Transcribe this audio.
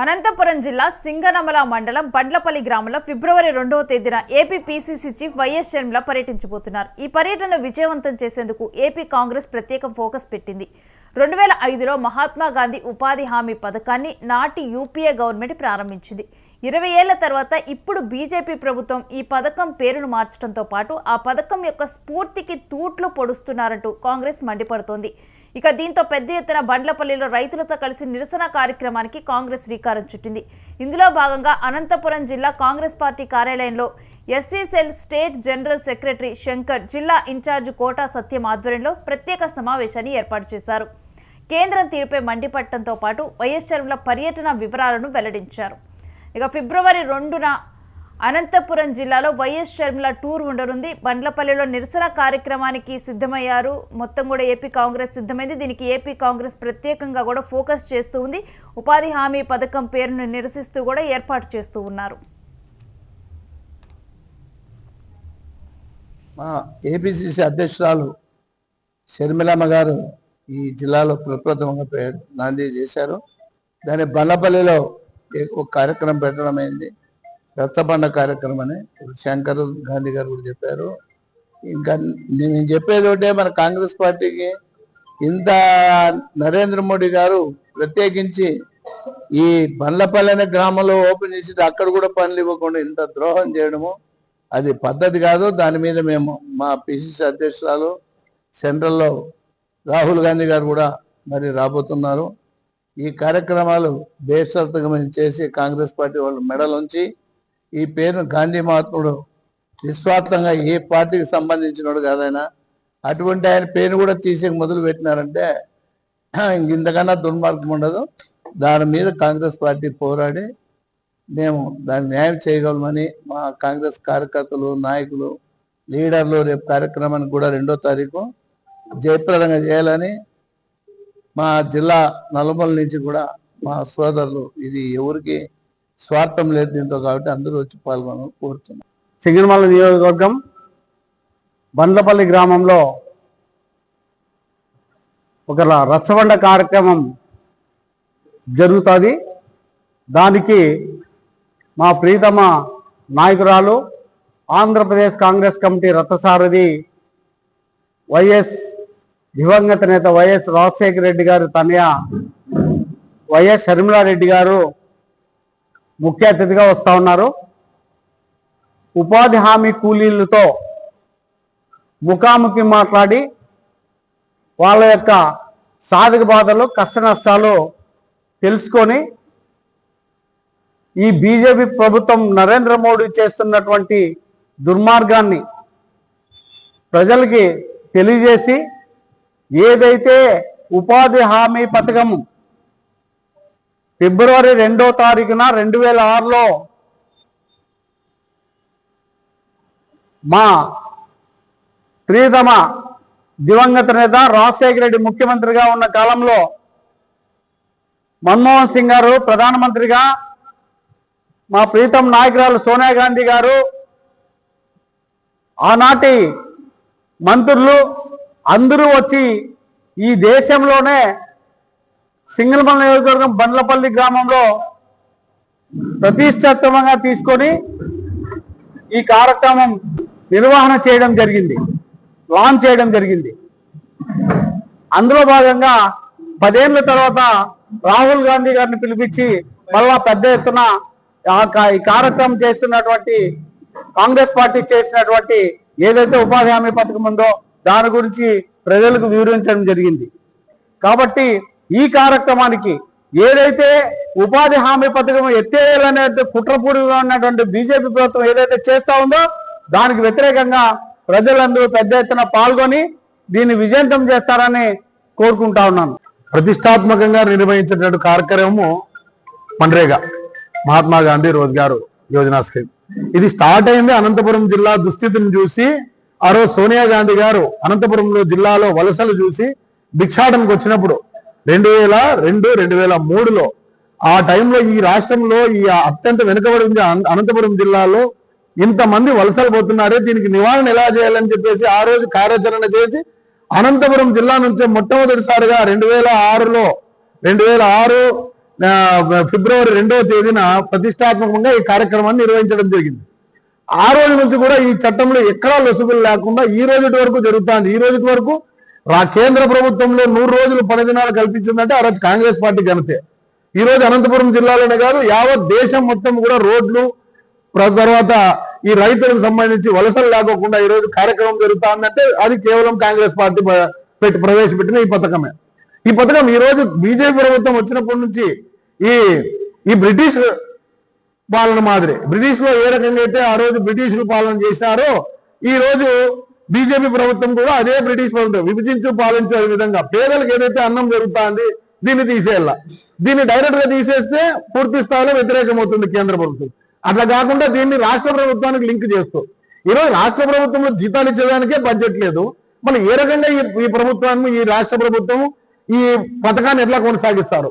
అనంతపురం జిల్లా సింగనమల మండలం బండ్లపల్లి గ్రామంలో ఫిబ్రవరి 2వ తేదీన AP PCC chief YS Sharmila పర్యటించబోతున్నారు. ఈ పర్యటనను విజయవంతం చేసేందుకు ఏపీ కాంగ్రెస్ ప్రత్యేక ఫోకస్ పెట్టింది. 2005లో మహాత్మా గాంధీ ఉపాధి హామీ పథకాన్ని నాటి యూపీఏ గవర్నమెంట్ ప్రారంభించింది. 20 ఏళ్ల తర్వాత ఇప్పుడు బీజేపీ ప్రభుత్వం ఈ పథకం పేరును మార్చడంతో పాటు ఆ పథకం యొక్క స్ఫూర్తికి తూట్లు పొడుస్తున్నారంటూ కాంగ్రెస్ మండిపడుతోంది. ఇక దీంతో పెద్ద ఎత్తున బండ్లపల్లిలో రైతులతో కలిసి నిరసన కార్యక్రమానికి కాంగ్రెస్ శ్రీకారం చుట్టింది. ఇందులో భాగంగా అనంతపురం జిల్లా కాంగ్రెస్ పార్టీ కార్యాలయంలో SC cell state general secretary Shankar, జిల్లా ఇన్ఛార్జ్ కోటా సత్యం ఆధ్వర్యంలో ప్రత్యేక సమావేశాన్ని ఏర్పాటు చేశారు. కేంద్రం తీరుపై మండిపడటంతో పాటు వైఎస్ షర్మిల పర్యటన వివరాలను వెల్లడించారు. ఇక ఫిబ్రవరి 2న అనంతపురం జిల్లాలో వైఎస్ షర్మిల టూర్ ఉండనుంది. బండ్లపల్లిలో నిరసన కార్యక్రమానికి సిద్ధమయ్యారు. మొత్తం కూడా ఏపీ కాంగ్రెస్ సిద్ధమైంది. దీనికి ఏపీ కాంగ్రెస్ ప్రత్యేకంగా కూడా ఫోకస్ చేస్తూ ఉంది. ఉపాధి హామీ పథకం పేరును నిరసిస్తూ కూడా ఏర్పాటు చేస్తూ ఉన్నారు. మా ఏపీసీసీ అధ్యక్షురాలు షర్మిలమ్మ గారు ఈ జిల్లాలో ప్రప్రథమంగా నాంది చేశారు. దాని బండ్లపల్లిలో ఒక కార్యక్రమం పెట్టడం అయింది. రచ్చబండ కార్యక్రమం అని శంకర్ గాంధీ గారు కూడా చెప్పారు. ఇంకా నేను చెప్పేది ఒకటే, మన కాంగ్రెస్ పార్టీకి ఇంత నరేంద్ర మోడీ గారు ప్రత్యేకించి ఈ బండ్లపల్లి అనే గ్రామంలో ఓపెన్ చేసి అక్కడ కూడా పనులు ఇవ్వకుండా ఇంత ద్రోహం చేయడము అది పద్ధతి కాదు. దాని మీద మేము మా పిసిసి అధ్యక్షురాలు సెంట్రల్లో రాహుల్ గాంధీ గారు కూడా మరి రాబోతున్నారు. ఈ కార్యక్రమాలు బేషరతుగా చేసి కాంగ్రెస్ పార్టీ వాళ్ళు మెడలుంచి ఈ పేరును గాంధీ మహాత్ముడు నిస్వార్థంగా ఏ పార్టీకి సంబంధించినోడు కాదైనా అటువంటి ఆయన పేరు కూడా తీసి మొదలు పెట్టినారంటే ఇంతకన్నా దుర్మార్గం ఉండదు. దాని మీద కాంగ్రెస్ పార్టీ పోరాడి మేము దాన్ని న్యాయం చేయగలమని మా కాంగ్రెస్ కార్యకర్తలు, నాయకులు, లీడర్లు రేపు కార్యక్రమానికి కూడా 2వ తారీఖు జయప్రదంగా చేయాలని మా జిల్లా నలుమూల నుంచి కూడా మా సోదరులు, ఇది ఎవరికి స్వార్థం లేదు దీంతో కాబట్టి అందరూ వచ్చి పాల్గొనాలని కోరుతున్నాం. సింగనమల నియోజకవర్గం బండ్లపల్లి గ్రామంలో ఒక రచ్చబండ కార్యక్రమం జరుగుతుంది. దానికి మా ప్రీతమ నాయకురాలు, ఆంధ్రప్రదేశ్ కాంగ్రెస్ కమిటీ రథసారథి వైఎస్ దివంగత నేత వైఎస్ రాజశేఖర రెడ్డి గారు తనయ వైఎస్ షర్మిలారెడ్డి గారు ముఖ్య అతిథిగా వస్తూ ఉన్నారు. ఉపాధి హామీ కూలీలతో ముఖాముఖి మాట్లాడి వాళ్ళ యొక్క సాధక బాధలు, కష్ట నష్టాలు తెలుసుకొని ఈ బీజేపీ ప్రభుత్వం నరేంద్ర మోడీ చేస్తున్నటువంటి దుర్మార్గాన్ని ప్రజలకి తెలియజేసి ఏదైతే ఉపాధి హామీ పథకం ఫిబ్రవరి 2వ తారీఖున 2006లో మా ప్రియతమ దివంగత నేత రాజశేఖర రెడ్డి ముఖ్యమంత్రిగా ఉన్న కాలంలో మన్మోహన్ సింగ్ గారు ప్రధానమంత్రిగా, మా ప్రీతం నాయకురాలు సోనియా గాంధీ గారు, ఆనాటి మంత్రులు అందరూ వచ్చి ఈ దేశంలోనే సింగనమల నియోజకవర్గం బండ్లపల్లి గ్రామంలో ప్రతిష్టాత్మకంగా తీసుకొని ఈ కార్యక్రమం నిర్వహణ చేయడం జరిగింది, లాంచ్ చేయడం జరిగింది. అందులో భాగంగా 10 ఏళ్ల తర్వాత రాహుల్ గాంధీ గారిని పిలిపించి మళ్ళా పెద్ద ఎత్తున ఈ కార్యక్రమం చేస్తున్నటువంటి కాంగ్రెస్ పార్టీ చేసినటువంటి ఏదైతే ఉపాధి హామీ పథకం ఉందో దాని గురించి ప్రజలకు వివరించడం జరిగింది. కాబట్టి ఈ కార్యక్రమానికి ఏదైతే ఉపాధి హామీ పథకం ఎత్తేయాలనే కుట్రపూరిగా ఉన్నటువంటి బీజేపీ ప్రభుత్వం ఏదైతే చేస్తూ ఉందో దానికి వ్యతిరేకంగా ప్రజలందరూ పెద్ద ఎత్తున పాల్గొని దీన్ని విజయవంతం చేస్తారని కోరుకుంటా ఉన్నాను. ప్రతిష్టాత్మకంగా నిర్వహించినటువంటి కార్యక్రమము మన్రేగా, మహాత్మా గాంధీ రోజ్గార్ యోజన స్కీమ్. ఇది స్టార్ట్ అయింది అనంతపురం జిల్లా దుస్థితిని చూసి. ఆ రోజు సోనియా గాంధీ గారు అనంతపురంలో జిల్లాలో వలసలు చూసి భిక్షాటనకు వచ్చినప్పుడు 2002, 2003లో ఆ టైంలో ఈ రాష్ట్రంలో ఈ అత్యంత వెనుకబడి ఉంది అనంతపురం జిల్లాలో ఇంతమంది వలసలు పోతున్నారే, దీనికి నివారణ ఎలా చేయాలని చెప్పేసి ఆ రోజు కార్యాచరణ చేసి అనంతపురం జిల్లా నుంచి మొట్టమొదటిసారిగా 2006 ఫిబ్రవరి 2వ తేదీన ప్రతిష్టాత్మకంగా ఈ కార్యక్రమాన్ని నిర్వహించడం జరిగింది. ఆ రోజు నుంచి కూడా ఈ చట్టంలో ఎక్కడా లొసుగులు లేకుండా ఈ రోజు వరకు జరుగుతుంది. ఈ రోజు వరకు కేంద్ర ప్రభుత్వంలో 100 రోజులు పని దినాలు కల్పించిందంటే ఆ రోజు కాంగ్రెస్ పార్టీ ఘనతే. ఈ రోజు అనంతపురం జిల్లాలోనే కాదు యావత్ దేశం మొత్తం కూడా రోడ్లు తర్వాత ఈ రైతులకు సంబంధించి వలసలు లేకోకుండా ఈ రోజు కార్యక్రమం జరుగుతుందంటే అది కేవలం కాంగ్రెస్ పార్టీ ప్రవేశపెట్టిన ఈ పథకమే. ఈ పథకం ఈ రోజు బీజేపీ ప్రభుత్వం వచ్చినప్పటి నుంచి ఈ బ్రిటిష్ పాలన మాదిరి, బ్రిటిష్ లో ఏ రకంగా అయితే ఆ రోజు బ్రిటిషులు పాలన చేశారో ఈ రోజు బీజేపీ ప్రభుత్వం కూడా అదే బ్రిటిష్ ప్రభుత్వం విభజించు పాలించే విధంగా పేదలకు ఏదైతే అన్నం జరుగుతుంది దీన్ని తీసేయాల. దీన్ని డైరెక్ట్ గా తీసేస్తే పూర్తి స్థాయిలో వ్యతిరేకమవుతుంది కేంద్ర ప్రభుత్వం. అట్లా కాకుండా దీన్ని రాష్ట్ర ప్రభుత్వానికి లింక్ చేస్తూ ఈరోజు రాష్ట్ర ప్రభుత్వంలో జీతాలు ఇచ్చేదానికే బడ్జెట్ లేదు. మనం ఏ రకంగా ఈ ప్రభుత్వాన్ని ఈ రాష్ట్ర ప్రభుత్వం ఈ పథకాన్ని ఎట్లా కొనసాగిస్తారు?